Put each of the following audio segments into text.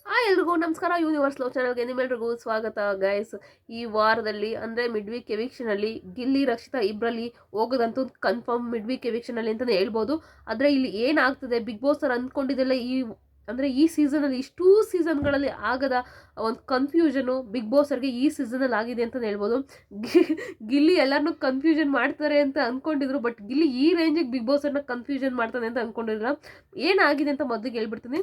ಎಲ್ರಿಗೂ ನಮಸ್ಕಾರ. Universe love ಚಾನಲ್ಗೆ ನಿಮ್ಮೆಲ್ರಿಗೂ ಸ್ವಾಗತ ಗೈಸ್. ಈ ವಾರದಲ್ಲಿ ಅಂದರೆ ಮಿಡ್ ವೀಕ್ ಎವಿಕ್ಷನಲ್ಲಿ ಗಿಲ್ಲಿ ರಕ್ಷಿತಾ ಇಬ್ಬರಲ್ಲಿ ಹೋಗೋದಂತೂ ಕನ್ಫರ್ಮ್ ಮಿಡ್ ವೀಕ್ ಎವಿಕ್ಷನಲ್ಲಿ ಅಂತಲೇ ಹೇಳ್ಬೋದು. ಆದರೆ ಇಲ್ಲಿ ಏನಾಗ್ತದೆ ಬಿಗ್ ಬಾಸ್ ಅವ್ರು ಅಂದ್ಕೊಂಡಿದ್ದೆಲ್ಲ ಈ ಸೀಸನಲ್ಲಿ ಇಷ್ಟೂ ಸೀಸನ್ಗಳಲ್ಲಿ ಆಗದ ಒಂದು ಕನ್ಫ್ಯೂಷನು ಬಿಗ್ ಬಾಸ್ ಅವ್ರಿಗೆ ಈ ಸೀಸನಲ್ಲಿ ಆಗಿದೆ ಅಂತಲೇ ಹೇಳ್ಬೋದು. ಗಿಲ್ಲಿ ಎಲ್ಲರನ್ನೂ ಕನ್ಫ್ಯೂಷನ್ ಮಾಡ್ತಾರೆ ಅಂತ ಅಂದ್ಕೊಂಡಿದ್ರು, ಬಟ್ ಗಿಲ್ಲಿ ಈ ರೇಂಜಿಗೆ ಬಿಗ್ ಬಾಸ್ ಅವ್ರನ್ನ ಕನ್ಫ್ಯೂಷನ್ ಮಾಡ್ತಾನೆ ಅಂತ ಅಂದ್ಕೊಂಡಿರಲಿಲ್ಲ. ಏನಾಗಿದೆ ಅಂತ ಮೊದಲಿಗೆ ಹೇಳ್ಬಿಡ್ತೀನಿ.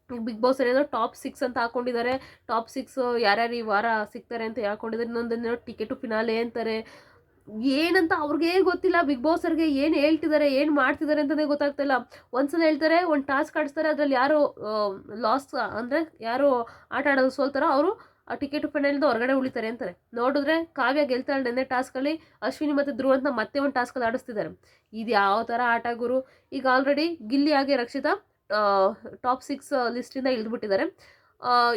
ಬಿಗ್ ಬಾಸ್ ಏನಾದ್ರು ಟಾಪ್ 6 ಅಂತ ಹಾಕೊಂಡಿದ್ದಾರೆ. ಟಾಪ್ 6 ಯಾರ್ಯಾರು ಈ ವಾರ ಸಿಗ್ತಾರೆ ಅಂತ ಹಾಕೊಂಡಿದ್ದಾರೆ. ಇನ್ನೊಂದೇನೋ ಟಿಕೆಟು ಫಿನಾಲೆ ಅಂತಾರೆ. ಏನಂತ ಅವ್ರಿಗೆ ಗೊತ್ತಿಲ್ಲ. ಬಿಗ್ ಬಾಸ್ ಅವ್ರಿಗೆ ಏನು ಹೇಳ್ತಿದ್ದಾರೆ, ಏನು ಮಾಡ್ತಿದ್ದಾರೆ ಅಂತಲೇ ಗೊತ್ತಾಗ್ತಿಲ್ಲ. ಒಂದ್ಸಲ ಹೇಳ್ತಾರೆ, ಒಂದು ಟಾಸ್ಕ್ ಆಡಿಸ್ತಾರೆ, ಅದರಲ್ಲಿ ಯಾರು ಲಾಸ್ ಅಂದರೆ ಯಾರು ಆಟ ಆಡೋದು ಸೋಲ್ತಾರೋ ಅವರು ಆ ಟಿಕೆಟ್ ಫೈನಲ್ದು ಹೊರಗಡೆ ಉಳಿತಾರೆ ಅಂತಾರೆ. ನೋಡಿದ್ರೆ ಕಾವ್ಯ ಗೆಲ್ತಾಳೆ ನೆನ್ನೆ ಟಾಸ್ಕಲ್ಲಿ. ಅಶ್ವಿನಿ ಮತ್ತು ಧ್ರುವ ಅಂತ ಮತ್ತೆ ಒಂದು ಟಾಸ್ಕಲ್ಲಿ ಆಡಿಸ್ತಿದ್ದಾರೆ. ಇದು ಯಾವ ಥರ ಆಟ ಗುರು. ಈಗ ಆಲ್ರೆಡಿ ಗಿಲ್ಲಿ ಹಾಗೆ ರಕ್ಷಿತಾ ಟಾಪ್ 6 ಲಿಸ್ಟಿಂದ ಇಳಿದ್ಬಿಟ್ಟಿದ್ದಾರೆ.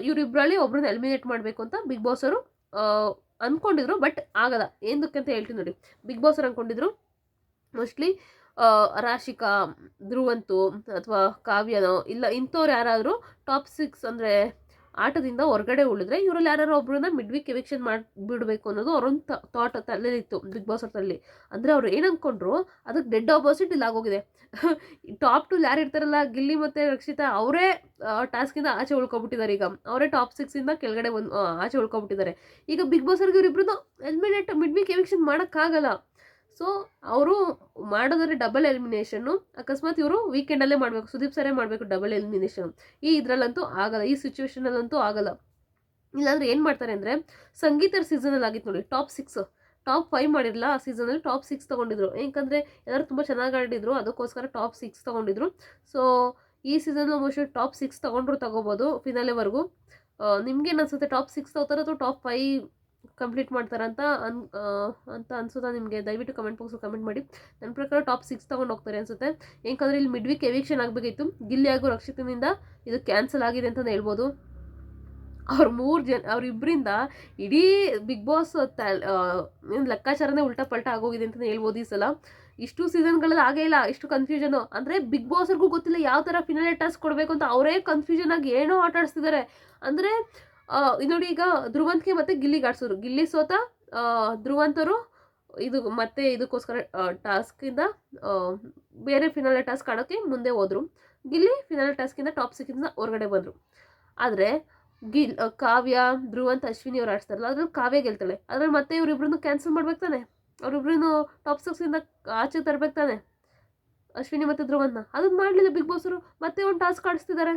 ಇವರಿಬ್ಬರಲ್ಲಿ ಒಬ್ರನ್ನ ಎಲಿಮಿನೇಟ್ ಮಾಡಬೇಕು ಅಂತ ಬಿಗ್ ಬಾಸ್ ಅವರು ಅಂದ್ಕೊಂಡಿದ್ರು, ಬಟ್ ಆಗಲ್ಲ. ಏನಕ್ಕೆ ಅಂತ ಹೇಳ್ತೀನಿ ನೋಡಿ. ಬಿಗ್ ಬಾಸ್ ಅವ್ರು ಅಂದ್ಕೊಂಡಿದ್ರು ಮೋಸ್ಟ್ಲಿ ರಾಶಿಕಾ, ಧ್ರುವಂತು ಅಥವಾ ಕಾವ್ಯನೋ ಇಲ್ಲ ಇಂಥವ್ರು ಯಾರಾದರೂ ಟಾಪ್ 6 ಅಂದರೆ ಆಟದಿಂದ ಹೊರಗಡೆ ಉಳಿದ್ರೆ ಇವರಲ್ಲಿ ಯಾರು ಒಬ್ಬರನ್ನ ಮಿಡ್ ವೀಕ್ ಎವಿಕ್ಷನ್ ಮಾಡಿಬಿಡಬೇಕು ಅನ್ನೋದು ಅವರೊಂದು ಥಾಟ್ ತಲೆಯಲ್ಲಿತ್ತು ಬಿಗ್ ಬಾಸ್ ಅವ್ರ ತಲೆಯಲ್ಲಿ. ಅಂದರೆ ಅವ್ರು ಏನು ಅಂದ್ಕೊಂಡ್ರು ಅದಕ್ಕೆ ಡೆಡ್ ಆಪೋಸಿಟ್ ಇಲ್ಲಿ ಆಗೋಗಿದೆ. ಟಾಪ್ 2 ಯಾರು ಇರ್ತಾರಲ್ಲ ಗಿಲ್ಲಿ ಮತ್ತು ರಕ್ಷಿತಾ, ಅವರೇ ಟಾಸ್ಕಿಂದ ಆಚೆ ಉಳ್ಕೊಬಿಟ್ಟಿದ್ದಾರೆ. ಈಗ ಅವರೇ ಟಾಪ್ 6 ಕೆಳಗಡೆ ಆಚೆ ಉಳ್ಕೊಬಿಟ್ಟಿದ್ದಾರೆ. ಈಗ ಬಿಗ್ ಬಾಸ್ ಅವ್ರಿಗೆ ಇವರಿಬ್ಬರದ್ದು ಎಲಿಮಿನೇಟ್ ಮಿಡ್ ವೀಕ್ ಎವಿಕ್ಷನ್ ಮಾಡೋಕ್ಕಾಗಲ್ಲ. ಸೊ ಅವರು ಮಾಡೋದ್ರೆ ಡಬಲ್ ಎಲಿಮಿನೇಷನ್ನು. ಅಕಸ್ಮಾತ್ ಇವರು ವೀಕೆಂಡಲ್ಲೇ ಮಾಡಬೇಕು, ಸುದೀಪ್ ಸರೇ ಮಾಡಬೇಕು ಡಬಲ್ ಎಲಿಮಿನೇಷನ್. ಇದರಲ್ಲಂತೂ ಆಗಲ್ಲ, ಈ ಸಿಚುವೇಶನಲ್ಲಂತೂ ಆಗಲ್ಲ. ಇಲ್ಲಾಂದ್ರೆ ಏನು ಮಾಡ್ತಾರೆ ಅಂದರೆ ಸಂಗೀತರ ಸೀಸನಲ್ಲಿ ಆಗಿತ್ತು ನೋಡಿ, ಟಾಪ್ 5 ಮಾಡಿರಲ್ಲ ಆ ಸೀಸನಲ್ಲಿ ಟಾಪ್ 6 ತೊಗೊಂಡಿದ್ರು. ಯಾಕಂದರೆ ಎಲ್ಲರೂ ತುಂಬ ಚೆನ್ನಾಗಿ ಆಡಿದ್ರು, ಅದಕ್ಕೋಸ್ಕರ ಟಾಪ್ 6 ತೊಗೊಂಡಿದ್ರು. ಸೊ ಈ ಸೀಸನ್లో ಮೋಸ್ಟ್ಲಿ ಟಾಪ್ 6 ತೊಗೋಬೋದು ಫಿನಾಲೆವರೆಗೂ. ನಿಮ್ಗೇನು ಅನಿಸುತ್ತೆ, ಟಾಪ್ 6 ತೊಗೋತಾರ ಅಥವಾ ಟಾಪ್ 5 ಕಂಪ್ಲೀಟ್ ಮಾಡ್ತಾರಂತ ಅನ್ಸುತ್ತಾ ನಿಮಗೆ? ದಯವಿಟ್ಟು ಕಮೆಂಟ್ ಬಾಕ್ಸಲ್ಲಿ ಕಮೆಂಟ್ ಮಾಡಿ. ನನ್ನ ಪ್ರಕಾರ ಟಾಪ್ 6 ತೊಗೊಂಡು ಹೋಗ್ತಾರೆ ಅನಿಸುತ್ತೆ. ಯಾಕಂದರೆ ಇಲ್ಲಿ ಮಿಡ್ ವೀಕ್ ಎವಿಕ್ಷನ್ ಆಗಬೇಕಿತ್ತು. ಗಿಲ್ಲಿ ಹಾಗೂ ರಕ್ಷಿತನಿಂದ ಇದು ಕ್ಯಾನ್ಸಲ್ ಆಗಿದೆ ಅಂತಲೇ ಹೇಳ್ಬೋದು. ಅವರಿಬ್ಬರಿಂದ ಇಡೀ ಬಿಗ್ ಬಾಸ್ ಲೆಕ್ಕಾಚಾರನೇ ಉಲ್ಟಾ ಪಲ್ಟಾ ಆಗೋಗಿದೆ ಅಂತಲೇ ಹೇಳ್ಬೋದು ಈ ಸಲ. ಇಷ್ಟು ಸೀಸನ್ಗಳಲ್ಲಿ ಆಗೇ ಇಲ್ಲ ಇಷ್ಟು ಕನ್ಫ್ಯೂಷನು. ಅಂದರೆ ಬಿಗ್ ಬಾಸ್ರಿಗೂ ಗೊತ್ತಿಲ್ಲ ಯಾವ ಥರ ಫಿನಾಲೆ ಟಾಸ್ಕ್ ಕೊಡಬೇಕು ಅಂತ. ಅವರೇ ಕನ್ಫ್ಯೂಷನ್ ಆಗಿ ಏನೋ ಆಟ ಆಡಿಸ್ತಿದ್ದಾರೆ. ಅಂದರೆ ನೋಡಿ, ಈಗ ಧ್ರುವಂತ್ಗೆ ಮತ್ತು ಗಿಲ್ಲಿಗೆ ಆಡಿಸಿದ್ರು. ಗಿಲ್ಲಿ ಸೋತ, ಧ್ರುವಂತರು ಮತ್ತೆ ಇದಕ್ಕೋಸ್ಕರ ಟಾಸ್ಕಿಂದ ಬೇರೆ ಫಿನಾಲೆ ಟಾಸ್ಕ್ ಆಡೋಕ್ಕೆ ಮುಂದೆ ಹೋದರು. ಗಿಲ್ಲಿ ಫಿನಾಲೆ ಟಾಸ್ಕಿಂದ ಟಾಪ್ 6 ಹೊರಗಡೆ ಬಂದರು. ಆದರೆ ಕಾವ್ಯ, ಧ್ರುವಂತ್, ಅಶ್ವಿನಿ ಅವ್ರು ಆಡ್ಸ್ತಾರಲ್ಲ, ಅದ್ರಲ್ಲಿ ಕಾವ್ಯ ಗೆಲ್ತಾಳೆ. ಅದ್ರಲ್ಲಿ ಮತ್ತೆ ಇವರಿಬ್ರನ್ನು ಕ್ಯಾನ್ಸಲ್ ಮಾಡ್ಬೇಕು ತಾನೆ, ಅವರಿಬ್ರನ್ನು ಟಾಪ್ 6 ಆಚೆ ತರಬೇಕು ತಾನೆ, ಅಶ್ವಿನಿ ಮತ್ತು ಧ್ರುವಂತ್ನ. ಅದನ್ನು ಮಾಡಲಿಲ್ಲ ಬಿಗ್ ಬಾಸ್ ಅವರು. ಮತ್ತೆ ಒಂದು ಟಾಸ್ಕ್ ಆಡಿಸ್ತಿದ್ದಾರೆ.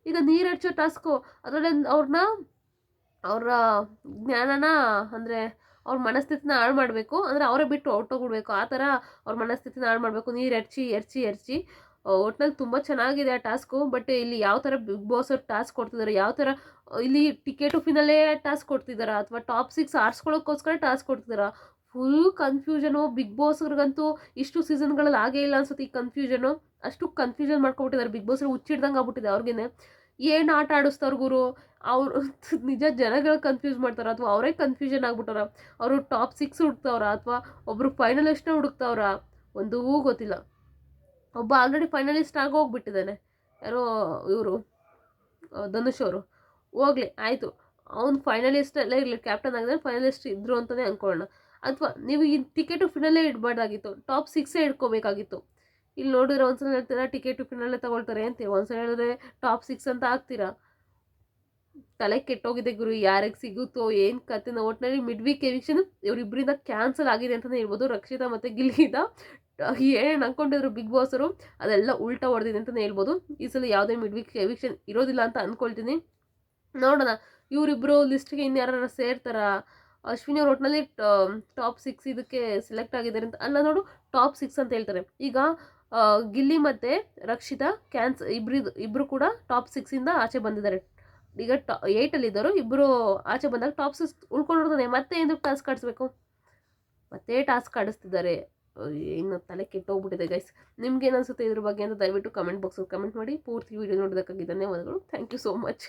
ಈಗ ನೀರು ಹಚ್ಚೋ ಟಾಸ್ಕು, ಅದರಲ್ಲಿ ಅವರ ಜ್ಞಾನನ ಅಂದರೆ ಅವ್ರ ಮನಸ್ಥಿತಿನ ಹಾಳು ಮಾಡಬೇಕು. ಅಂದರೆ ಅವರೇ ಬಿಟ್ಟು ಹೊರಟೋಗ್ಬಿಡ್ಬೇಕು, ಆ ಥರ ಅವ್ರ ಮನಸ್ಥಿತಿನ ಹಾಳು ಮಾಡಬೇಕು. ನೀರು ಎರಚಿ ಒಟ್ನಲ್ಲಿ ತುಂಬ ಚೆನ್ನಾಗಿದೆ ಆ ಟಾಸ್ಕು. ಬಟ್ ಇಲ್ಲಿ ಯಾವ ಥರ ಬಿಗ್ ಬಾಸ್ ಅವ್ರು ಟಾಸ್ಕ್ ಕೊಡ್ತಿದ್ದಾರೆ, ಯಾವ ಥರ ಇಲ್ಲಿ ಟಿಕೆಟು ಫಿನಲ್ಲೇ ಟಾಸ್ಕ್ ಕೊಡ್ತಿದ್ದಾರಾ ಅಥವಾ ಟಾಪ್ 6 ಆರಿಸ್ಕೊಳ್ಳೋಕ್ಕೋಸ್ಕರ ಟಾಸ್ಕ್ ಕೊಡ್ತಿದ್ದಾರಾ? Full confusion. ಬಿಗ್ ಬಾಸ್ ಅವ್ರಿಗಂತೂ ಇಷ್ಟು ಸೀಸನ್ಗಳಲ್ಲಿ ಆಗೇ ಇಲ್ಲ ಅನ್ಸುತ್ತೆ ಈ ಕನ್ಫ್ಯೂಷನು. ಅಷ್ಟು ಕನ್ಫ್ಯೂಷನ್ ಮಾಡ್ಕೊಬಿಟ್ಟಿದ್ದಾರೆ ಬಿಗ್ ಬಾಸ್. ಹುಚ್ಚಿಡ್ದಂಗೆ ಆಗ್ಬಿಟ್ಟಿದೆ ಅವ್ರಿಗೇನೆ. ಏನು ಆಟ ಆಡಿಸ್ತಾರೆ ಗುರು ಅವರು. ನಿಜ ಜನಗಳು ಕನ್ಫ್ಯೂಸ್ ಮಾಡ್ತಾರ ಅಥವಾ ಅವರೇ ಕನ್ಫ್ಯೂಷನ್ ಆಗ್ಬಿಟ್ಟಾರ? ಅವರು ಟಾಪ್ 6 ಹುಡುಕ್ತವ್ರ ಅಥವಾ ಒಬ್ಬರು ಫೈನಲಿಸ್ಟ್ನ ಹುಡುಕ್ತವ್ರ? ಒಂದೂ ಗೊತ್ತಿಲ್ಲ. ಒಬ್ಬ ಆಲ್ರೆಡಿ ಫೈನಲಿಸ್ಟ್ ಆಗಿ ಹೋಗ್ಬಿಟ್ಟಿದ್ದಾನೆ, ಯಾರೋ ಇವರು ಧನುಷ್ ಅವರು. ಹೋಗ್ಲಿ ಆಯಿತು, ಅವ್ನು ಫೈನಲಿಸ್ಟ್ ಎಲ್ಲ ಇರಲಿ, ಕ್ಯಾಪ್ಟನ್ ಆಗಿದ್ರೆ ಫೈನಲಿಸ್ಟ್ ಇದ್ರು ಅಂತಲೇ ಅಂದ್ಕೊಳ್ಳೋಣ. ಅಥವಾ ನೀವು ಈ ಟಿಕೆಟು ಫಿನಲ್ಲೇ ಇಡಬಾರ್ದಾಗಿತ್ತು, ಟಾಪ್ 6 ಇಟ್ಕೋಬೇಕಾಗಿತ್ತು. ಇಲ್ಲಿ ನೋಡಿದ್ರೆ ಒಂದ್ಸಲ ಹೇಳ್ತೀರಾ ಟಿಕೆಟು ಫಿನಲ್ಲೇ ತೊಗೊಳ್ತಾರೆ ಅಂತೀವಿ, ಒಂದ್ಸಲ ಹೇಳಿದ್ರೆ ಟಾಪ್ 6 ಅಂತ ಹಾಕ್ತೀರಾ. ತಲೆ ಕೆಟ್ಟೋಗಿದೆ ಗುರು, ಯಾರಿಗೆ ಸಿಗುತ್ತೋ ಏನು ಕತೆನೋ. ಒಟ್ಟಿನಲ್ಲಿ ಮಿಡ್ ವೀಕ್ ಎವಿಕ್ಷನ್ ಇವರಿಬ್ಬರಿಂದ ಕ್ಯಾನ್ಸಲ್ ಆಗಿದೆ ಅಂತಲೇ ಹೇಳ್ಬೋದು. ರಕ್ಷಿತಾ ಮತ್ತು ಗಿಲ್ಲಿದ ಏನು ಅಂದ್ಕೊಂಡಿದ್ರು ಬಿಗ್ ಬಾಸರು ಅದೆಲ್ಲ ಉಲ್ಟಾ ಹೊಡೆದಿದೆ ಅಂತಲೇ ಹೇಳ್ಬೋದು. ಈ ಸಲ ಯಾವುದೇ ಮಿಡ್ ವೀಕ್ ಎವಿಕ್ಷನ್ ಇರೋದಿಲ್ಲ ಅಂತ ಅಂದ್ಕೊಳ್ತೀನಿ. ನೋಡೋಣ ಇವರಿಬ್ಬರು ಲಿಸ್ಟ್ಗೆ ಇನ್ಯಾರು ಸೇರ್ತಾರ. ಅಶ್ವಿನಿ ಅವ್ರ ಒಟ್ಟಿನಲ್ಲಿ ಟಾಪ್ 6 ಇದಕ್ಕೆ ಸೆಲೆಕ್ಟ್ ಆಗಿದ್ದಾರೆ ಅಂತ ಅಲ್ಲ, ನೋಡು ಟಾಪ್ 6 ಅಂತ ಹೇಳ್ತಾರೆ. ಈಗ ಗಿಲ್ಲಿ ಮತ್ತು ರಕ್ಷಿತಾ ಇಬ್ಬರು ಕೂಡ ಟಾಪ್ 6 ಆಚೆ ಬಂದಿದ್ದಾರೆ. ಈಗ 8 ಇಬ್ಬರು ಆಚೆ ಬಂದಾಗ ಟಾಪ್ 6 ಉಳ್ಕೊಂಡಿರ್ತಾನೆ. ಮತ್ತೆ ಏನು ಟಾಸ್ಕ್ ಆಡಿಸ್ಬೇಕು? ಮತ್ತೆ ಟಾಸ್ಕ್ ಆಡಿಸ್ತಿದ್ದಾರೆ. ಇನ್ನು ತಲೆ ಕೆಟ್ಟೋಗ್ಬಿಟ್ಟಿದೆ ಗೈಸ್. ನಿಮ್ಗೇನು ಅನಿಸುತ್ತೆ ಇದ್ರ ಬಗ್ಗೆ ಅಂತ ದಯವಿಟ್ಟು ಕಮೆಂಟ್ ಬಾಕ್ಸಲ್ಲಿ ಕಮೆಂಟ್ ಮಾಡಿ. ಪೂರ್ತಿ ವೀಡಿಯೋ ನೋಡೋದಕ್ಕಾಗಿ ಧನ್ಯವಾದಗಳು. Thank you so much.